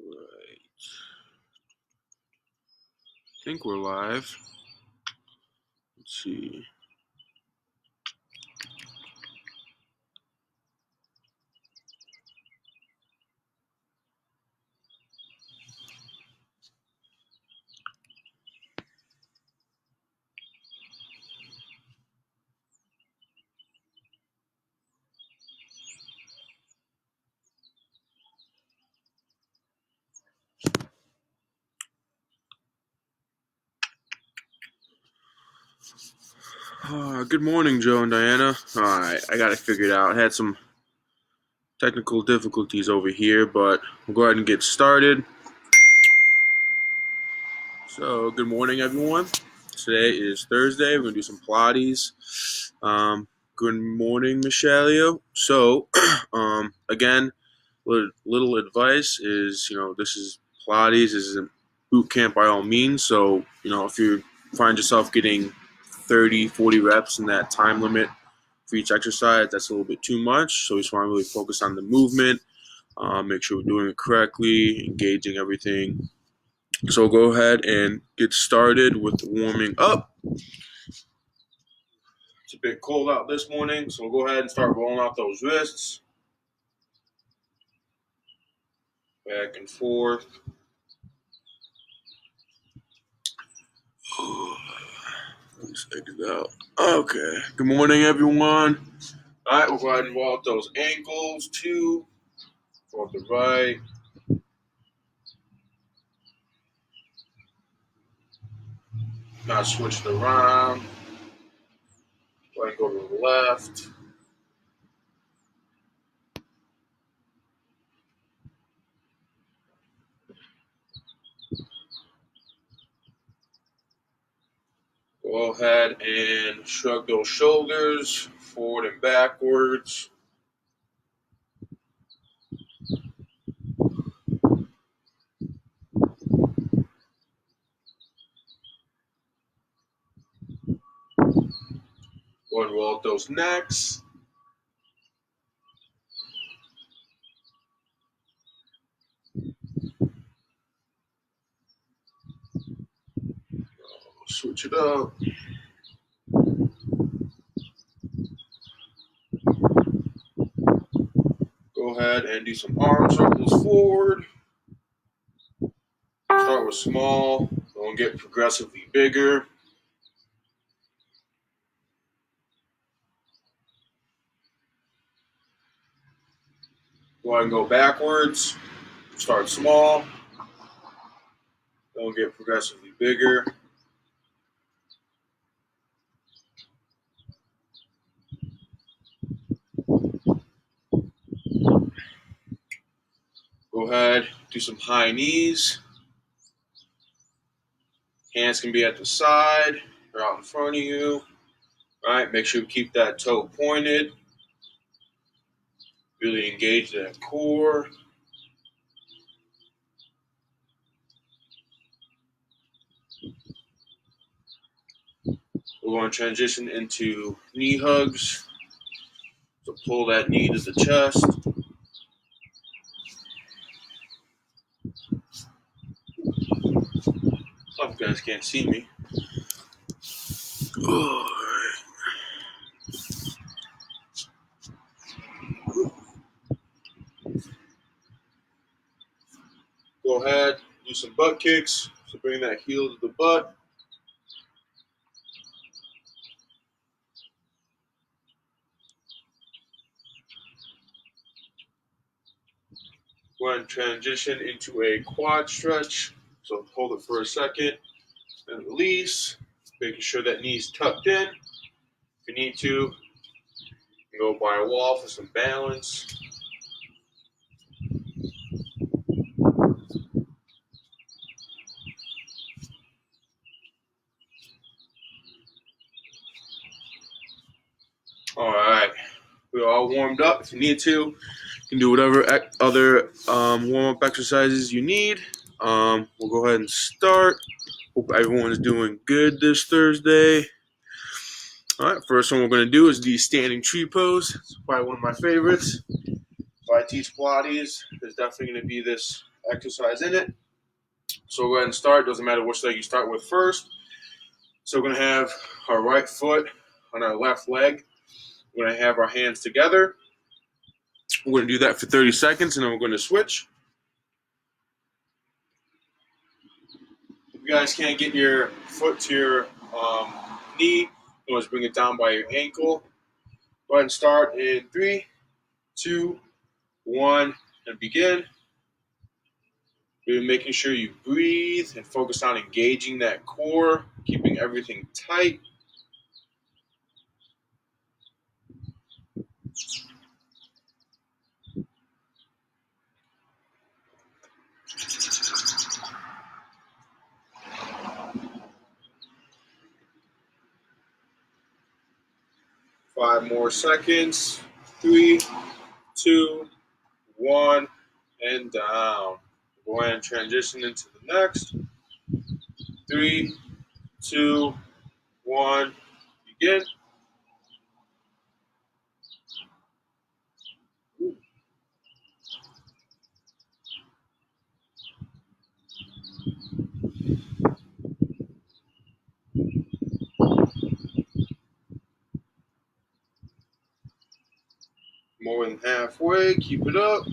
Right. I think we're live. Let's see. Good morning, Joe and Diana. Alright, I got it figured out. I had some technical difficulties over here, but we'll go ahead and get started. So, good morning, everyone. Today is Thursday. We're going to do some Pilates. Good morning, Michelle. So, again, little advice is, this is Pilates. This isn't boot camp by all means. So, if you find yourself getting 30, 40 reps in that time limit for each exercise, that's a little bit too much. So we just want to really focus on the movement, make sure we're doing it correctly, engaging everything. So go ahead and get started with warming up. It's a bit cold out this morning, so we'll go ahead and start rolling out those wrists. Back and forth. Let's take it out. Okay. Good morning, everyone. All right, we'll go ahead and roll out those ankles. 2 for the right. Now switch it around. Go ahead and go to the left. Go ahead and shrug those shoulders forward and backwards. Go ahead and roll out those necks. Switch it up. Go ahead and do some arm circles forward. Start with small, don't get progressively bigger. Go ahead and go backwards. Start small, don't get progressively bigger. Go ahead, do some high knees. Hands can be at the side or out in front of you. All right, make sure you keep that toe pointed. Really engage that core. We're going to transition into knee hugs. So pull that knee to the chest. Some of you guys can't see me. Go ahead, do some butt kicks. So bring that heel to the butt. Go ahead and transition into a quad stretch. So hold it for a second and release. Making sure that knee's tucked in. If you need to, you can go by a wall for some balance. All right, we're all warmed up. If you need to, you can do whatever other warm-up exercises you need. We'll go ahead and start. Hope everyone's doing good this Thursday. All right, first one we're going to do is the standing tree pose. It's probably one of my favorites. If I teach Pilates, there's definitely going to be this exercise in it. So we'll go ahead and start. Doesn't matter which leg you start with first. So we're going to have our right foot on our left leg. We're going to have our hands together. We're going to do that for 30 seconds, and then we're going to switch. If you guys can't get your foot to your knee, you just bring it down by your ankle. Go ahead and start in 3, 2, 1, and begin. Really making sure you breathe and focus on engaging that core, keeping everything tight. Five more seconds. 3, 2, 1, and down. Go ahead and transition into the next. 3, 2, 1, begin. More than halfway. Keep it up.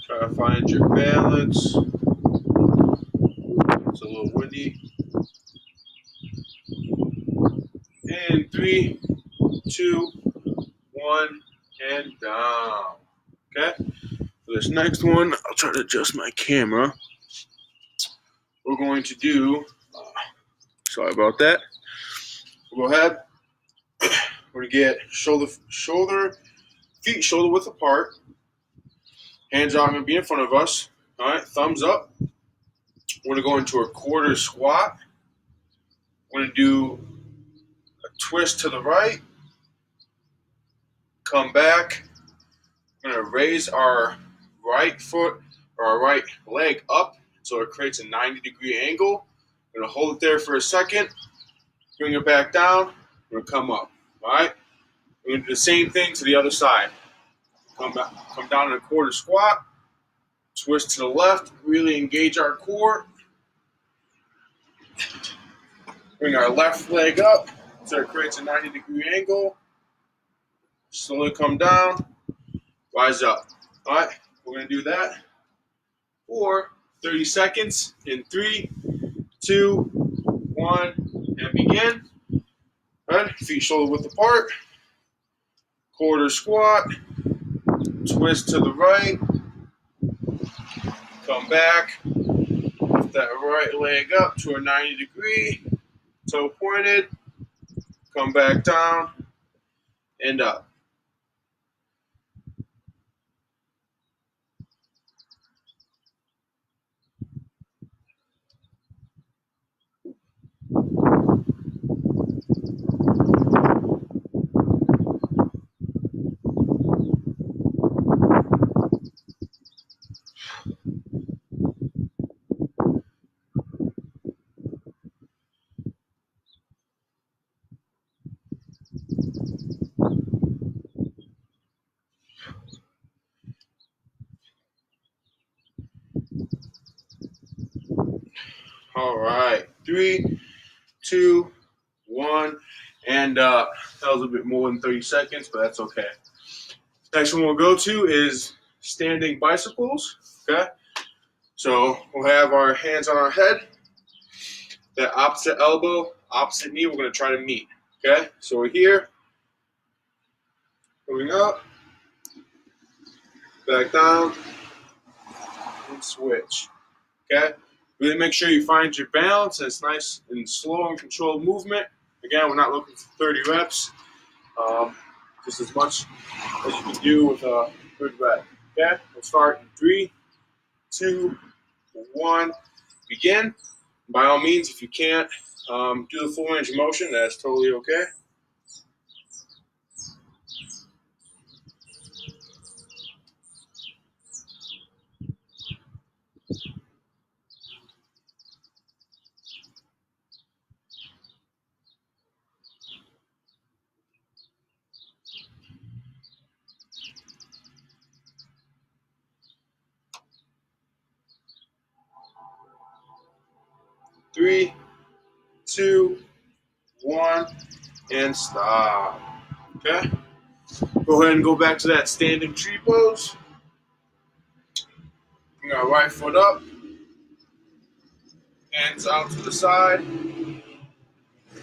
Try to find your balance. It's a little windy. And 3, 2, 1, and down. Okay? For this next one, I'll try to adjust my camera. We're going to do, sorry about that. We'll go ahead. We're going to get feet shoulder width apart. Hands are going to be in front of us. All right, thumbs up. We're going to go into a quarter squat. We're going to do a twist to the right. Come back. We're going to raise our right foot or our right leg up so it creates a 90-degree angle. We're going to hold it there for a second. Bring it back down. We're going to come up. All right? We're going to do the same thing to the other side. Come down in a quarter squat. Twist to the left. Really engage our core. Bring our left leg up so it creates a 90-degree angle. Slowly come down. Rise up. All right? We're going to do that for 30 seconds in 3, 2, 1, and begin. All right? Feet shoulder width apart. Quarter squat. Twist to the right. Come back. Lift that right leg up to a 90-degree. Toe pointed. Come back down and up. All right. 3, 2, 1, and that was a bit more than 30 seconds, but that's okay. Next one we'll go to is standing bicycles. Okay. So we'll have our hands on our head. That opposite elbow, opposite knee, we're going to try to meet. Okay. So we're here. Moving up. Back down. And switch. Okay. Really make sure you find your balance. It's nice and slow and controlled movement. Again, we're not looking for 30 reps. Just as much as you can do with a good rep. Okay, we'll start in 3, 2, 1, begin. By all means, if you can't do the full range of motion, that's totally okay. 3, 2, 1, and stop. Okay? Go ahead and go back to that standing tree pose. Bring our right foot up, hands out to the side.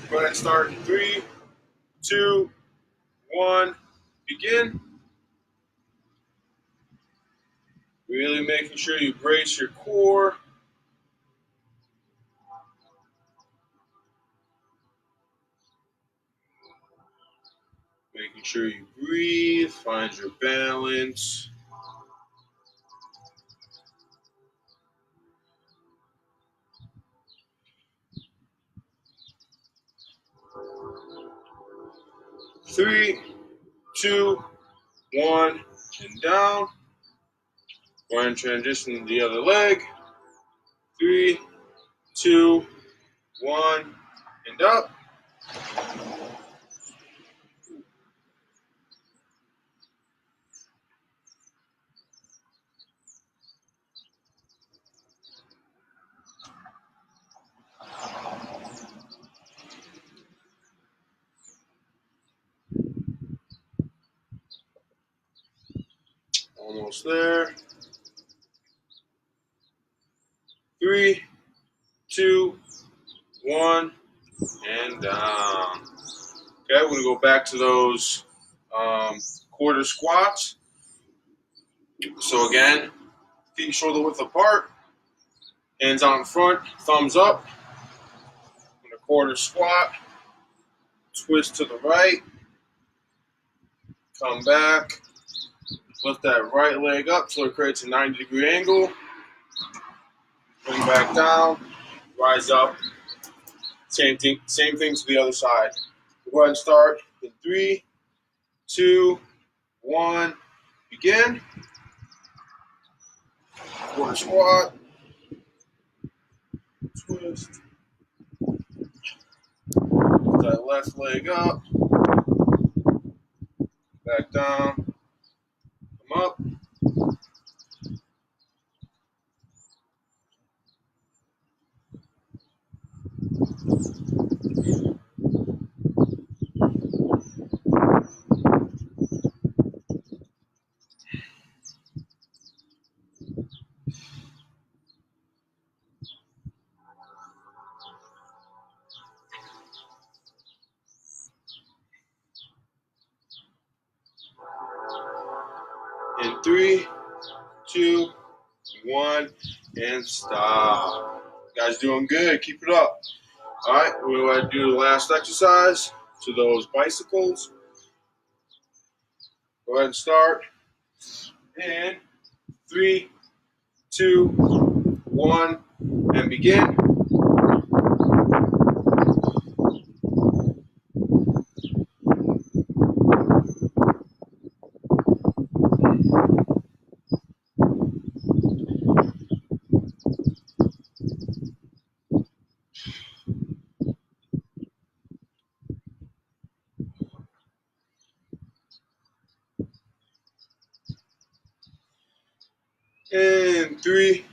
Go ahead and start in 3, 2, 1, begin. Really making sure you brace your core. Making sure you breathe, find your balance. Three, 2, 1, and down. Go ahead and transition to the other leg. 3, 2, 1, and up. Almost there. 3, 2, 1, and down. Okay, we're gonna go back to those quarter squats. So again, feet shoulder width apart, hands out in front, thumbs up. In a quarter squat, twist to the right, come back, lift that right leg up so it creates a 90-degree angle. Bring back down, rise up. Same thing to the other side. Go ahead and start in 3, 2, 1, begin. Quarter squat, twist. Lift that left leg up, back down, come up. In 3, 2, 1, and stop. Guys doing good. Keep it up. All right, we're going to do the last exercise to those bicycles. Go ahead and start. And 3, 2, 1, and begin. And 3,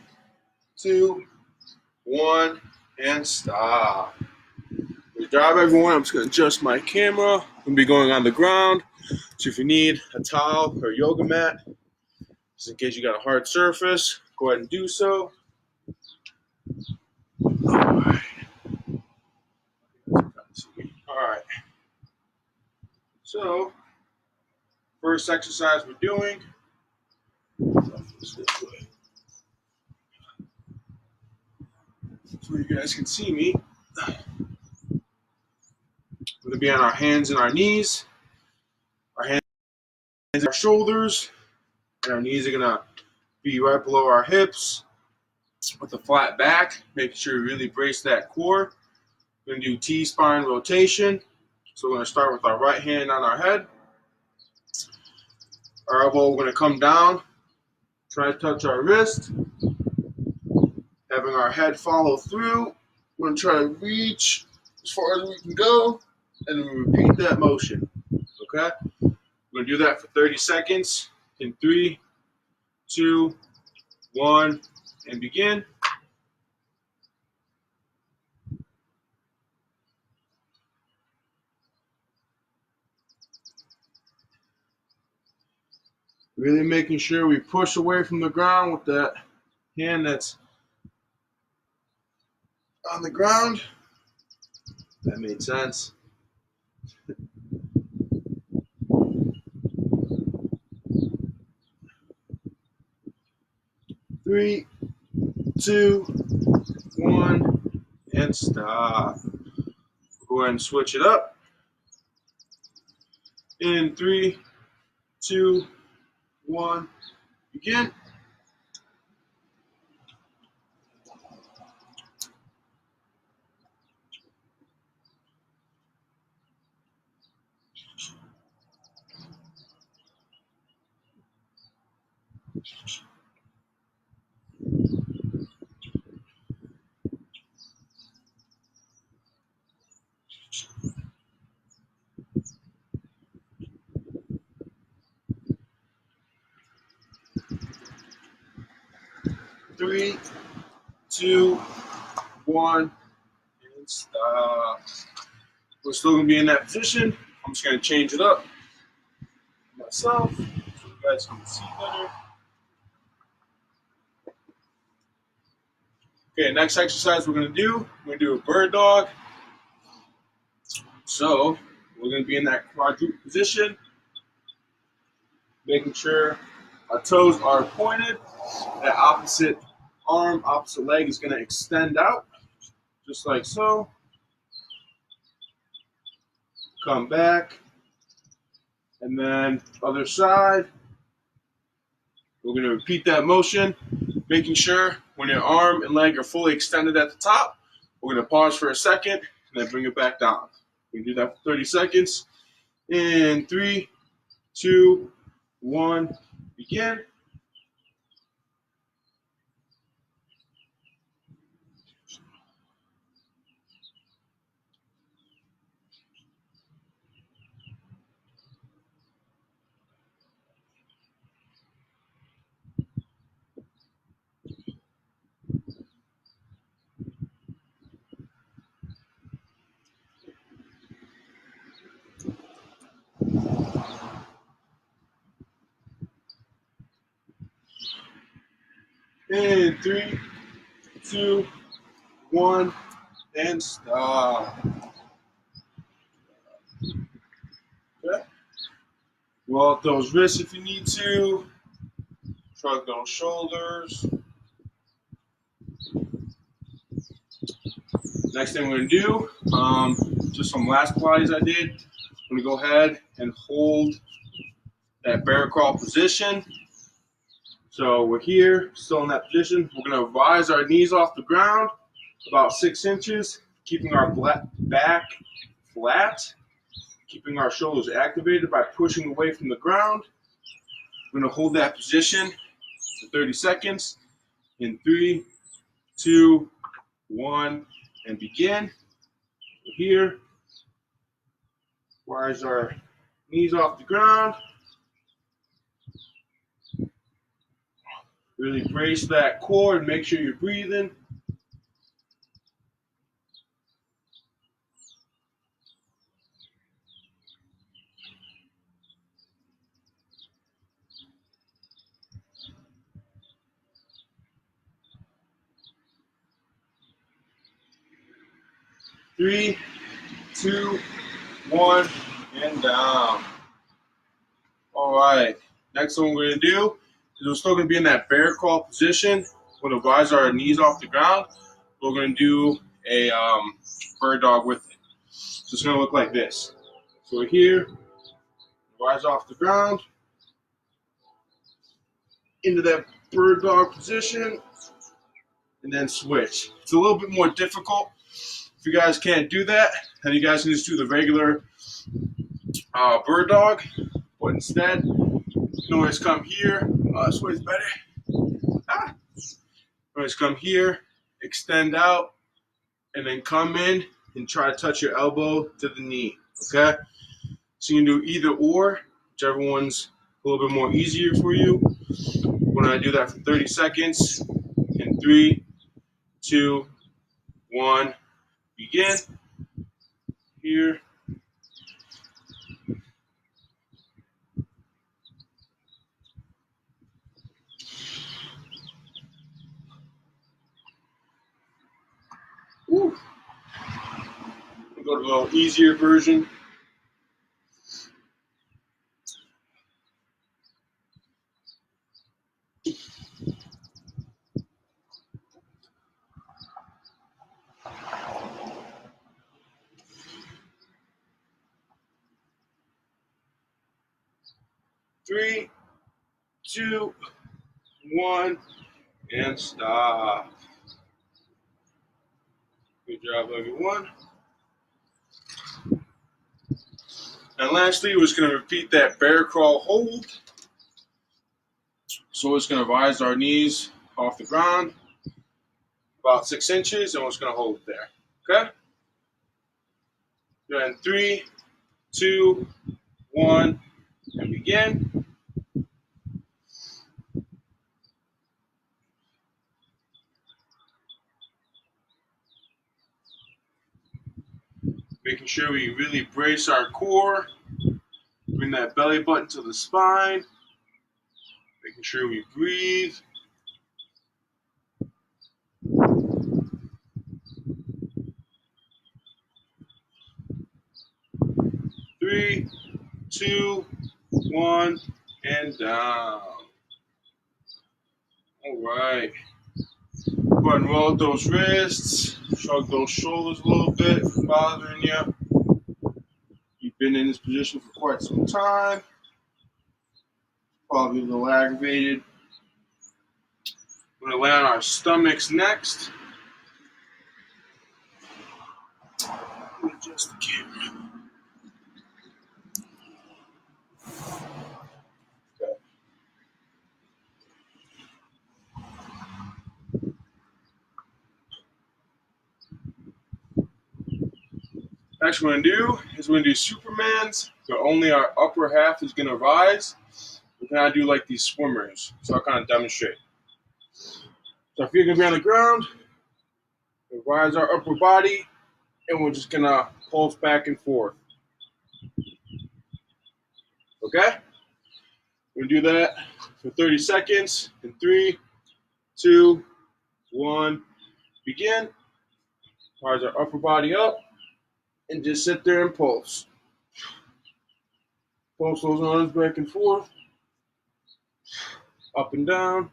2, 1, and stop. Good job, everyone. I'm just going to adjust my camera. I'm going to be going on the ground. So if you need a towel or a yoga mat, just in case you got a hard surface, go ahead and do so. All right. All right. So, first exercise we're doing. So you guys can see me. We're going to be on our hands and our knees. Our hands and our shoulders. And our knees are going to be right below our hips with a flat back. Making sure you really brace that core. We're going to do T-spine rotation. So we're going to start with our right hand on our head. Our elbow, we're going to come down. Try to touch our wrist. Having our head follow through. We're going to try to reach as far as we can go. And then we repeat that motion. Okay? We're going to do that for 30 seconds. In 3, 2, 1, and begin. Really making sure we push away from the ground with that hand that's on the ground. That made sense. 3, 2, 1, and stop. Go ahead and switch it up. In 3, 2, 1, begin. 3, 2, 1, and stop. We're still going to be in that position. I'm just going to change it up myself so you guys can see better. Okay, next exercise we're going to do a bird dog. So we're going to be in that quadruped position, making sure our toes are pointed. That opposite arm, opposite leg is going to extend out, just like so. Come back, and then other side. We're going to repeat that motion, making sure when your arm and leg are fully extended at the top, we're going to pause for a second and then bring it back down. We can do that for 30 seconds. In 3, 2, 1, begin. 3, 2, 1, and stop. Okay. Roll out those wrists if you need to. Shrug those shoulders. Next thing we're going to do, just some last Pilates I did. I'm going to go ahead and hold that bear crawl position. So we're here, still in that position. We're going to rise our knees off the ground about 6 inches, keeping our back flat, keeping our shoulders activated by pushing away from the ground. We're going to hold that position for 30 seconds. In 3, 2, 1, and begin. We're here. Rise our knees off the ground. Really brace that core and make sure you're breathing. Three, 2, 1, and down. All right. Next one we're going to do is we're still going to be in that bear crawl position. We're going to rise our knees off the ground. We're going to do a bird dog with it. So it's going to look like this. So we're here, rise off the ground, into that bird dog position, and then switch. It's a little bit more difficult. If you guys can't do that, then you guys can just do the regular bird dog. But instead, you can always come here. This way is better. Always come here, extend out, and then come in and try to touch your elbow to the knee. Okay? So you can do either or, whichever one's a little bit more easier for you. We're going to do that for 30 seconds. In 3, 2, 1, begin. Here. go to a little easier version. Three, two, one, and stop. Good job, everyone. And lastly, we're just going to repeat that bear crawl hold. So we're just going to rise our knees off the ground about 6 inches, and we're just going to hold it there. Okay? Then 3, 2, 1, and begin. Making sure we really brace our core. Bring that belly button to the spine. Making sure we breathe. Three, two, one, and down. All right. Go ahead and roll out those wrists. Shrug those shoulders a little bit if it's bothering you. You've been in this position for quite some time. Probably a little aggravated. We're going to lay on our stomachs next. Adjust the camera. Okay. Next we're going to do is we're going to do Supermans, but only our upper half is going to rise. We're going to do like these swimmers. So I'll kind of demonstrate. So if you're going to be on the ground, we'll rise our upper body, and we're just going to pulse back and forth. Okay? We're going to do that for 30 seconds. In 3, 2, 1, begin. Rise our upper body up, and just sit there and pulse. Pulse those arms back and forth, up and down.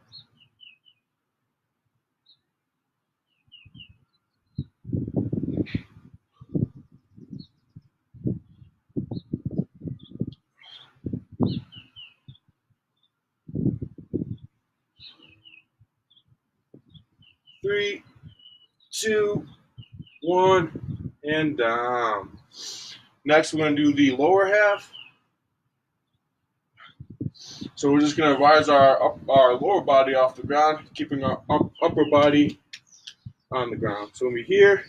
Three, two, one, and down. Next, we're going to do the lower half. So we're just going to rise our lower body off the ground, keeping our upper body on the ground. So when we're here,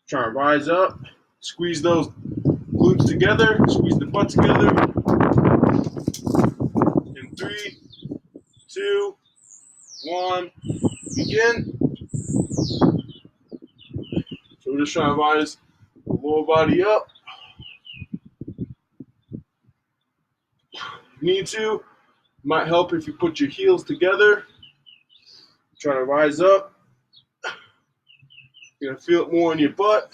try and rise up, squeeze those glutes together, squeeze the butt together. In 3, 2, 1, begin. So we're just trying to rise the lower body up. If you need to, might help if you put your heels together. Try to rise up. You're going to feel it more in your butt.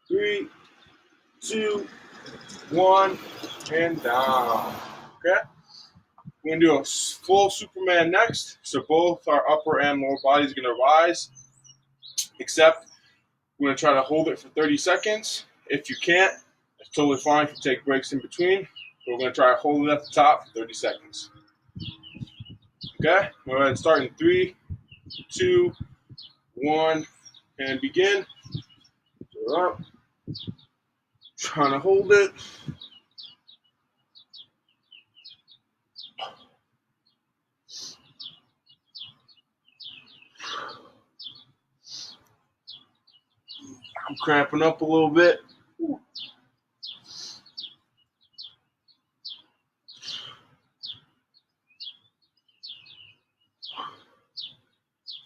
Three, two, one, and down. Okay? We're going to do a full Superman next. So both our upper and lower bodies are going to rise. Except we're going to try to hold it for 30 seconds. If you can't, it's totally fine if you take breaks in between. But we're going to try to hold it at the top for 30 seconds. Okay? Go ahead and start in 3, 2, 1, and begin. So up. Trying to hold it. I'm cramping up a little bit.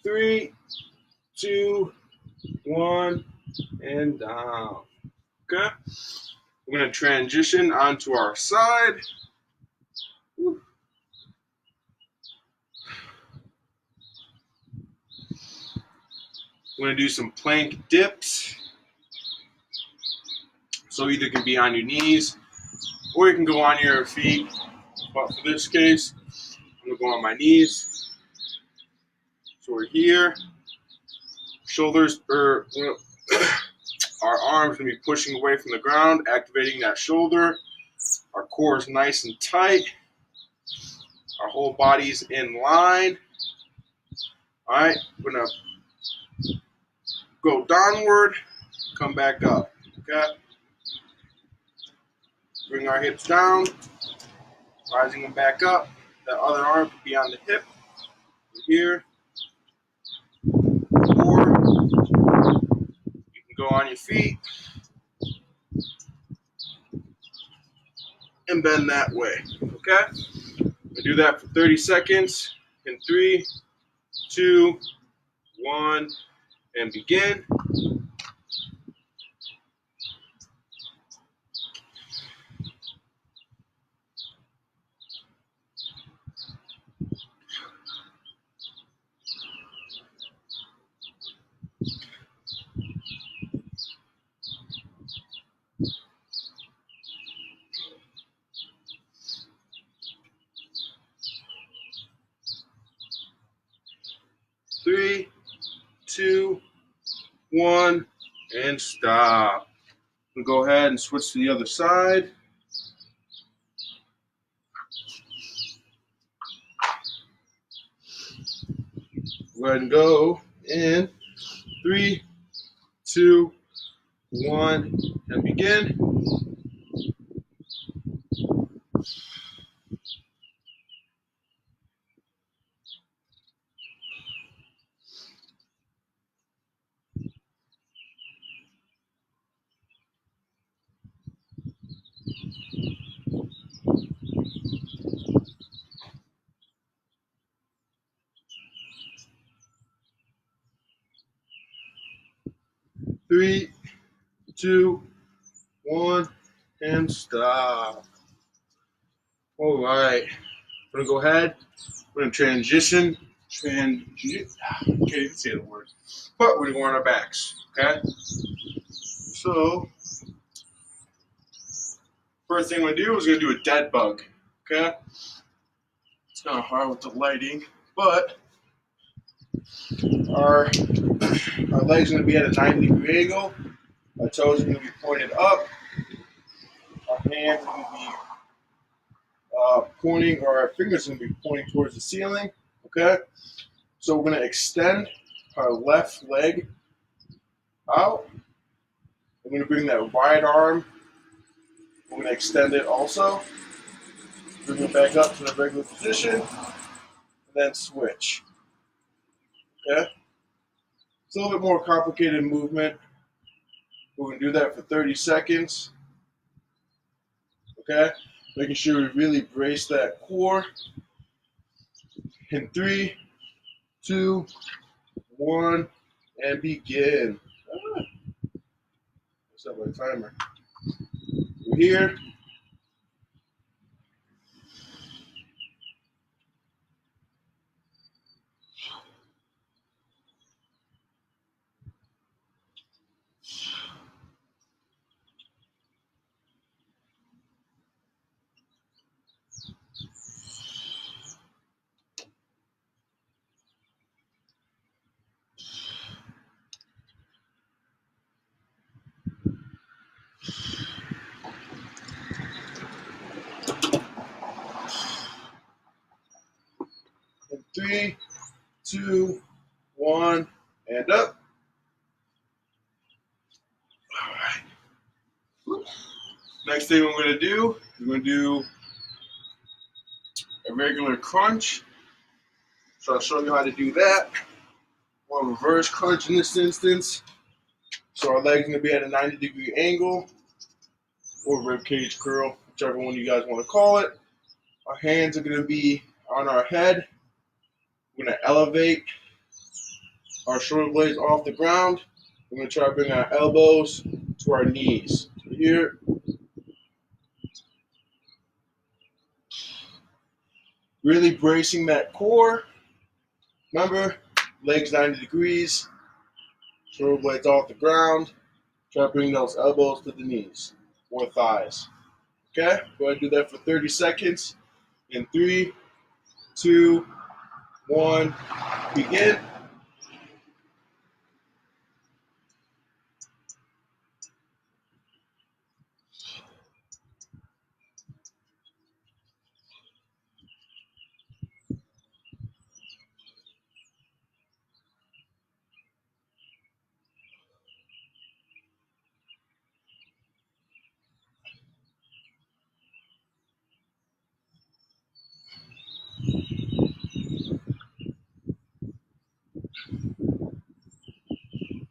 3, 2, 1, and down. Okay? We're going to transition onto our side. We're going to do some plank dips. So either it can be on your knees or you can go on your feet. But for this case, I'm going to go on my knees. So we're here. Shoulders are, our arms going to be pushing away from the ground, activating that shoulder. Our core is nice and tight. Our whole body's in line. All right, we're going to go downward, come back up. Okay? Bring our hips down, rising them back up. That other arm could be on the hip. Here. Or you can go on your feet and bend that way. Okay? We do that for 30 seconds in 3, 2, 1, and begin. 3, 2, 1, and stop. We'll go ahead and switch to the other side. Go ahead and go in 3, 2, 1, and begin. 3, 2, 1, and stop. All right. We're going to go ahead. We're going to transition. Can't even say the word. But we're going to go on our backs. Okay? So, first thing we're going to do is going to do a dead bug. Okay? It's kind of hard with the lighting, but our legs are going to be at a 90-degree angle. Our toes are going to be pointed up. Our hands are going to be pointing, or our fingers are going to be pointing towards the ceiling. Okay? So we're going to extend our left leg out. We're going to bring that right arm. We're going to extend it also. Bring it back up to the regular position. And then switch. Okay? It's a little bit more complicated movement. We're going to do that for 30 seconds. Okay? Making sure we really brace that core. In 3, 2, 1, and begin. Set my timer. We're here. In 3, 2, 1, and up. All right. Next thing we're going to do, we're going to do a regular crunch. So I'll show you how to do that. Or reverse crunch in this instance. So our legs are going to be at a 90-degree angle, or rib cage curl, whichever one you guys want to call it. Our hands are going to be on our head. We're going to elevate our shoulder blades off the ground. We're going to try to bring our elbows to our knees. So here. Really bracing that core. Remember, legs 90 degrees. Shoulder blades off the ground. Try to bring those elbows to the knees or thighs. Okay? Go ahead and do that for 30 seconds. In 3, 2, 1, begin.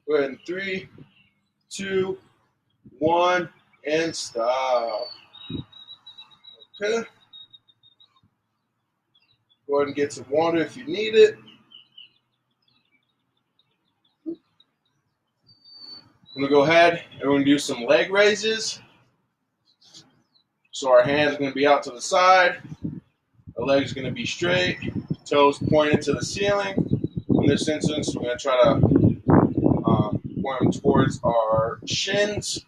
Go ahead in 3, 2, 1, and stop. Okay? Go ahead and get some water if you need it. I'm going to go ahead and we're going to do some leg raises. So our hands are going to be out to the side. Our legs are going to be straight. Toes pointed to the ceiling. In this instance, we're going to try to point them towards our shins.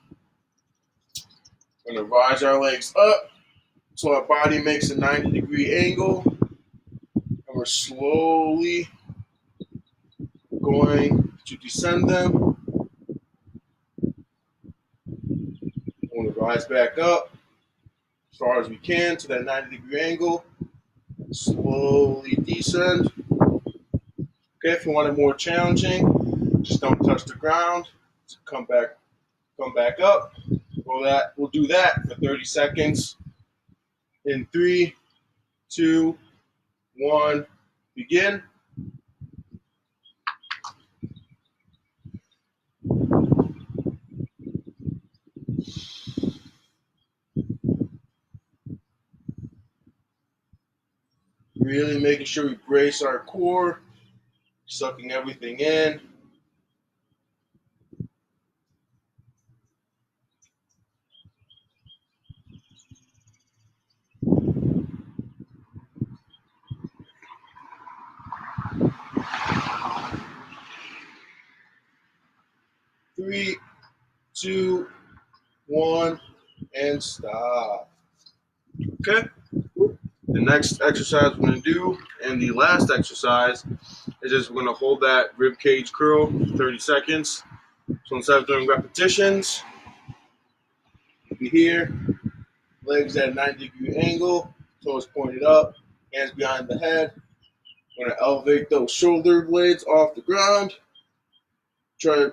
We're going to rise our legs up so our body makes a 90-degree angle. And we're slowly going to descend them. We're going to rise back up as far as we can to that 90-degree angle. Slowly descend. Okay, if you want it more challenging, just don't touch the ground. So come back up. We'll do that for 30 seconds. In 3, 2, 1, begin. Really making sure we brace our core, sucking everything in. Three, 2, 1, and stop. Okay. The next exercise we're going to do, and the last exercise, is just we're going to hold that rib cage curl for 30 seconds. So instead of doing repetitions, be here, legs at a 90-degree angle, toes pointed up, hands behind the head. We're going to elevate those shoulder blades off the ground. Try to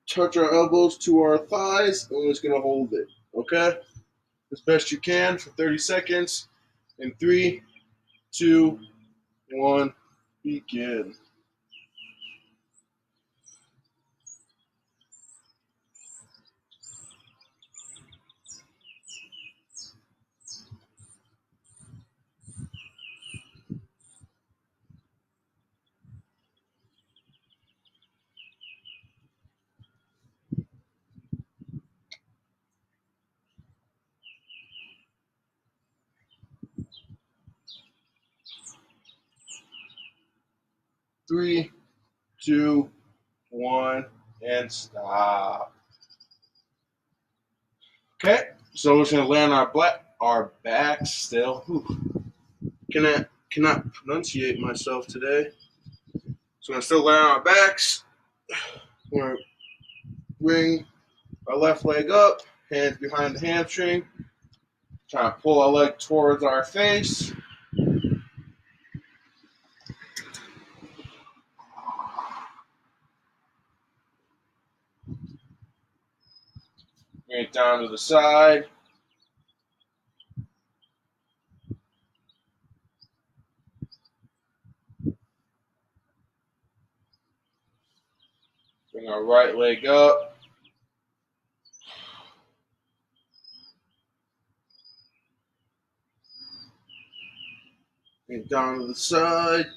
touch our elbows to our thighs, and we're just going to hold it. Okay? As best you can for 30 seconds. In 3, 2, 1, begin. Three, 2, 1, and stop. Okay, so we're just gonna land our back still. Cannot pronunciate myself today. So we're gonna still land on our backs. We're gonna bring our left leg up, hands behind the hamstring. Try to pull our leg towards our face. Bring it down to the side. Bring our right leg up. Bring it down to the side.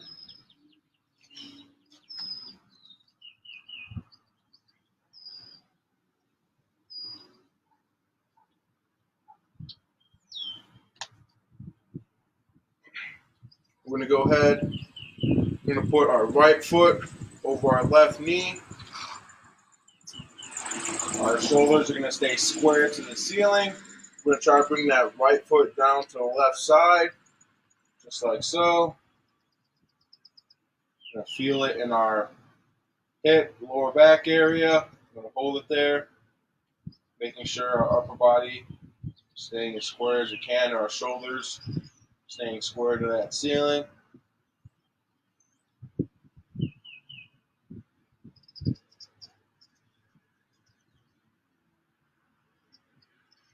We're going to go ahead. We're going to put our right foot over our left knee. Our shoulders are going to stay square to the ceiling. We're going to try to bring that right foot down to the left side, just like so. We're going to feel it in our hip, lower back area. We're going to hold it there, making sure our upper body staying as square as we can, and our shoulders staying square to that ceiling.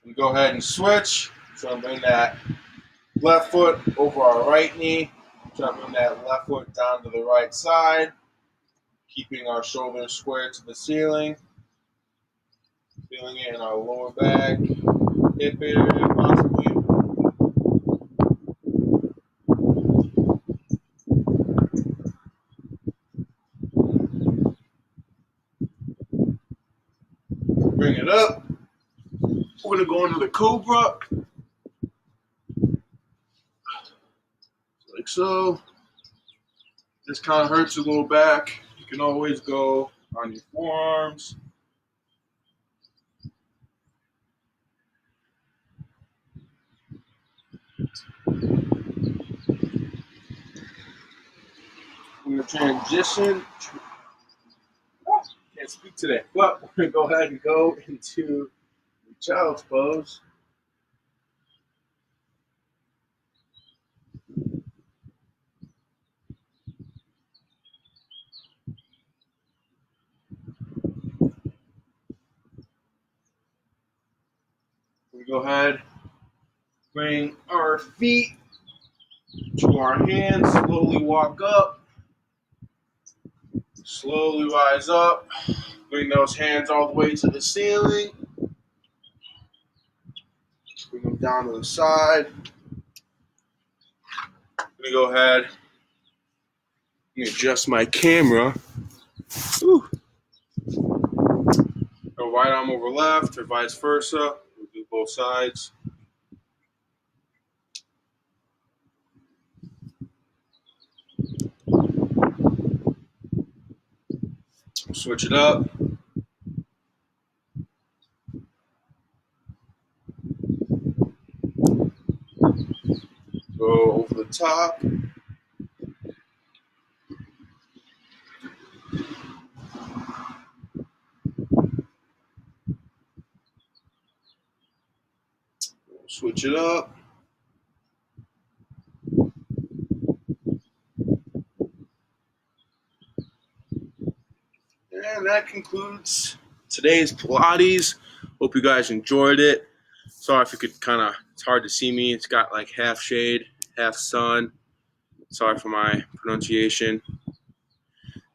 We go ahead and switch. So I'm bring that left foot over our right knee. Try to bring that left foot down to the right side, keeping our shoulders square to the ceiling. Feeling it in our lower back, hip area possibly. Bring it up. We're going to go into the cobra. Like so. This kind of hurts your lower back. You can always go on your forearms. We're going to transition. Can't speak today, but we're going to go ahead and go into the child's pose. We go ahead, bring our feet to our hands, slowly walk up, slowly rise up, bring those hands all the way to the ceiling, bring them down to the side. I'm gonna go ahead and adjust my camera. Whew. Go right arm over left or vice versa. We'll do both sides. Switch it up. Go over the top. Switch it up. And that concludes today's Pilates. Hope you guys enjoyed it. Sorry if you could it's hard to see me. It's got like half shade, half sun. Sorry for my pronunciation.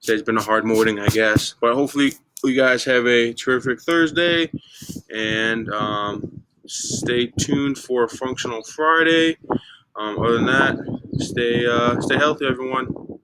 Today's been a hard morning, I guess. But hopefully you guys have a terrific Thursday. And stay tuned for a Functional Friday. Other than that, stay healthy, everyone.